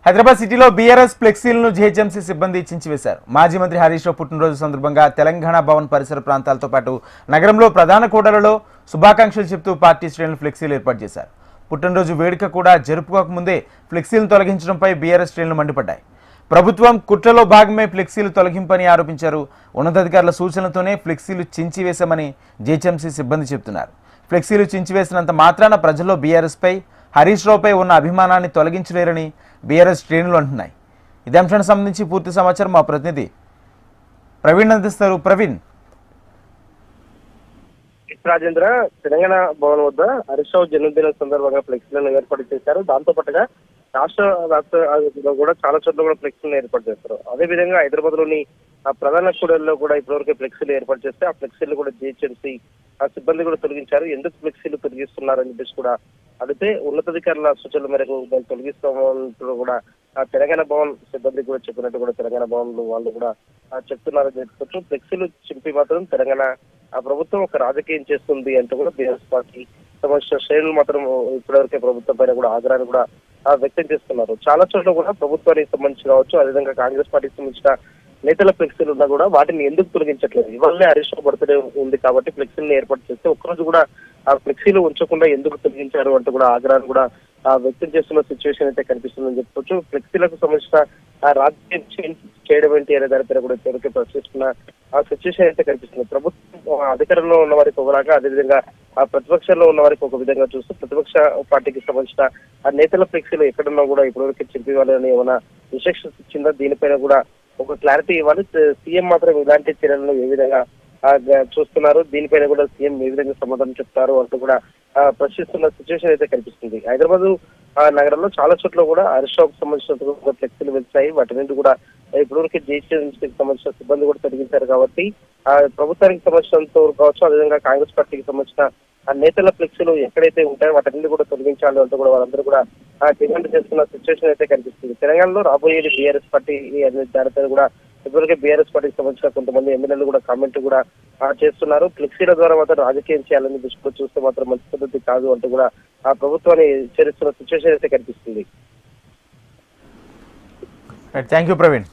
హైదరాబాద్ సిటీలో BRS ఫ్లెక్సీలను GHMC సిబ్బంది చించివేశారు. మాజీ మంత్రి హరీష్ రావు పుట్టినరోజు సందర్భంగా తెలంగాణ భవన్ పరిసర ప్రాంతాలతో పాటు నగరంలో ప్రధాన కూడళ్లలో శుభాకాంక్షలు చెప్తూ పార్టీ శ్రేణులు ఫ్లెక్సీలు ఏర్పాటు చేశారు. పుట్టినరోజు వేడుక కూడా జరుపుకోకముందే ఫ్లెక్సీలను తొలగించడంపై బీఆర్ఎస్ శ్రేణులు మండిపడ్డాయి. ప్రభుత్వం కుట్రలో భాగమే ఫ్లెక్సీలు తొలగింపని ఆరోపించారు. ఉన్నతాధికారుల సూచనలతోనే ఫ్లెక్సీలు చించివేశామని జీహెచ్ఎంసీ సిబ్బంది చెబుతున్నారు. ఫ్లెక్సీలు చించివేసినంత మాత్రాన ప్రజల్లో బీఆర్ఎస్పై హరీష్ రావుపై ఉన్న అభిమానాన్ని తొలగించలేరని బీఆర్ఎస్ శ్రేణులు అంటున్నాయి. ఇదే అంశానికి సంబంధించి పూర్తి సమాచారం మా ప్రతినిధి ప్రవీణ్ అందిస్తారు. ప్రవీణ్. రాజేంద్ర, తెలంగాణ భవన్ వద్ద హరీష్ రావు జన్మదినం సందర్భంగా ఫ్లెక్సీలను ఏర్పాటు చేశారు. దాంతో పాటుగా రాష్ట్ర వ్యాప్తంగా కూడా చాలా చోట్ల కూడా ఫ్లెక్సీలను ఏర్పాటు చేస్తారు. అదేవిధంగా హైదరాబాద్ లోని ప్రధాన కూడల్లో కూడా ఇప్పటివరకు ఫ్లెక్సీలు ఏర్పాటు చేస్తే ఆ ఫ్లెక్సీలు కూడా జీహెచ్ఎంసీ సిబ్బంది కూడా తొలగించారు. ఎందుకు ఫ్లెక్సీలు తొలగిస్తున్నారని చెప్పేసి కూడా అడిగితే ఉన్నతాధికారుల సూచనల మేరకు దాన్ని తొలగిస్తామంటూ కూడా తెలంగాణ భవన్ సిబ్బంది కూడా చెప్పినట్టు కూడా తెలంగాణ భవన్ వాళ్ళు కూడా చెప్తున్నారని చెప్పుకోవచ్చు. ఫ్లెక్సీలు చింపి మాత్రం తెలంగాణ ప్రభుత్వం ఒక రాజకీయం చేస్తుంది అంటూ కూడా బీఆర్ఎస్ పార్టీ సంబంధించిన శ్రేణులు మాత్రం ఇప్పటివరకే ప్రభుత్వం పైన కూడా ఆగ్రహాన్ని కూడా వ్యక్తం చేస్తున్నారు. చాలా చోట్ల కూడా ప్రభుత్వానికి సంబంధించి కావచ్చు, అదేవిధంగా కాంగ్రెస్ పార్టీకి సంబంధించిన నేతల ఫ్లెక్సీలు ఉన్నా కూడా వాటిని ఎందుకు తొలగించట్లేదు? ఇవాళనే హరీష్ రావు బర్త్డే ఉంది కాబట్టి ఫ్లెక్సీలను ఏర్పాటు చేస్తే ఒక్కరోజు కూడా ఆ ఫ్లెక్సీలు ఉంచకుండా ఎందుకు తొలగించారు అంటూ కూడా ఆగ్రహాన్ని కూడా వ్యక్తం చేస్తున్న సిచ్యువేషన్ అయితే కనిపిస్తుందని చెప్పుకోవచ్చు. ఫ్లెక్సీలకు సంబంధించిన రాజకీయం చేయడం ఏంటి అనే దానిపైన కూడా ఎవరికి ప్రశ్నిస్తున్న ఆ సిచ్యువేషన్ అయితే కనిపిస్తుంది. ప్రభుత్వం అధికారంలో ఉన్న వారికి ఒకలాగా, అదేవిధంగా ఆ ప్రతిపక్షంలో ఉన్న వారికి ఒక విధంగా చూస్తూ ప్రతిపక్ష పార్టీకి సంబంధించిన ఆ నేతల ఫ్లెక్సీలు ఎక్కడున్నా కూడా ఇప్పటివరకు చింపివ్వాలని ఏమైనా ఇన్స్ట్రక్షన్స్ ఇచ్చిందా? దీనిపైన కూడా ఒక క్లారిటీ ఇవ్వాలి. సీఎం మాత్రం ఇలాంటి చర్యలను ఏ విధంగా చూస్తున్నారు, దీనిపైన కూడా సీఎం ఏ విధంగా సమాధానం చెప్తారు అంటూ కూడా ప్రశ్నిస్తున్న సిచ్యువేషన్ అయితే కనిపిస్తుంది. హైదరాబాద్ నగరంలో చాలా చోట్ల కూడా హరీష్ రావుకు సంబంధించిన ఫ్లెక్సీలు వెళ్తాయి. వాటి నుండి కూడా ఇప్పటివరకు జీహెచ్ఎంసీకి సంబంధించిన సిబ్బంది కూడా తొలగించారు కాబట్టి ప్రభుత్వానికి సంబంధించినంత వరకు కావచ్చు, అదేవిధంగా కాంగ్రెస్ పార్టీకి సంబంధించిన నేతల ఫ్లెక్సీలు ఎక్కడైతే ఉంటాయో వాటి కూడా తొలగించాలి అంటూ కూడా వాళ్ళందరూ కూడా డిమాండ్ చేస్తున్న సిచ్యువేషన్ అయితే కనిపిస్తుంది. తెలంగాణలో రాబోయేది బీఆర్ఎస్ పార్టీ అనే దానిపైన కూడా ఇప్పటికే బీఆర్ఎస్ పార్టీకి సంబంధించిన కొంతమంది ఎమ్మెల్యేలు కూడా కామెంట్ కూడా చేస్తున్నారు. ఫ్లెక్సీల ద్వారా మాత్రం రాజకీయం చేయాలని దృష్టిలో చూస్తే మాత్రం మంచి పద్ధతి కాదు అంటూ కూడా ఆ ప్రభుత్వాన్ని హెచ్చరిస్తున్న సిచ్యువేషన్ అయితే కనిపిస్తుంది. Thank you Praveen.